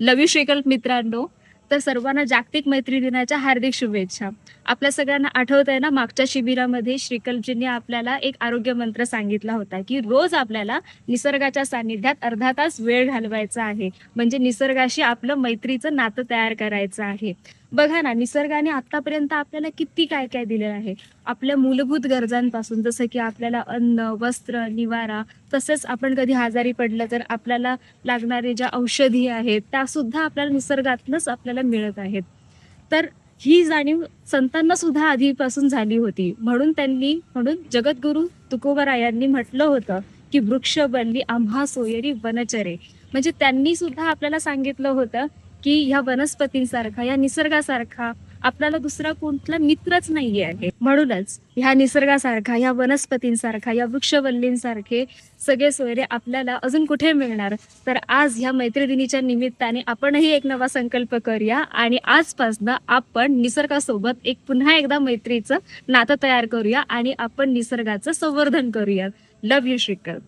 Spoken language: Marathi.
लव यू श्रीकल्प मित्रांनो. तर सर्वांना जागतिक मैत्री दिनाच्या हार्दिक शुभेच्छा. आपल्या सगळ्यांना आठवत आहे ना, मागच्या शिबिरामध्ये श्रीकल्पजींनी आपल्याला एक आरोग्य मंत्र सांगितला होता, की रोज आपल्याला निसर्गाच्या सानिध्यात अर्धा तास वेळ घालवायचा आहे. म्हणजे निसर्गाशी आपलं मैत्रीचं नातं तयार करायचं आहे. बघा ना, निसर्गाने आतापर्यंत आपल्याला किती काय काय दिलेलं आहे. आपल्या मूलभूत गरजांपासून जसं की आपल्याला अन्न, वस्त्र, निवारा, तसेच आपण कधी आजारी पडलं तर आपल्याला लागणारे ज्या औषधी आहेत त्या सुद्धा आपल्याला निसर्गातनंच आपल्याला मिळत आहेत. तर ही जाणीव संतांना सुद्धा आधीपासून झाली होती. म्हणून जगद्गुरू तुकोबरायांनी म्हटलं होतं, की "वृक्षवल्ली आम्हा सोयरी वनचरे." म्हणजे त्यांनी सुद्धा आपल्याला सांगितलं होतं, की ह्या वनस्पतींसारखा, या निसर्गासारखा आपल्याला दुसरा कुठला मित्रच नाहीये आहे. म्हणूनच ह्या निसर्गासारखा, ह्या वनस्पतींसारखा, या वृक्षवल्लींसारखे सगळे सोयरे आपल्याला अजून कुठे मिळणार? तर आज ह्या मैत्रिदिनीच्या निमित्ताने आपणही एक नवा संकल्प करूया आणि आजपासनं आपण निसर्गासोबत पुन्हा एकदा मैत्रीचं नातं तयार करूया आणि आपण निसर्गाचं संवर्धन करूया. Love you श्रीकल्प.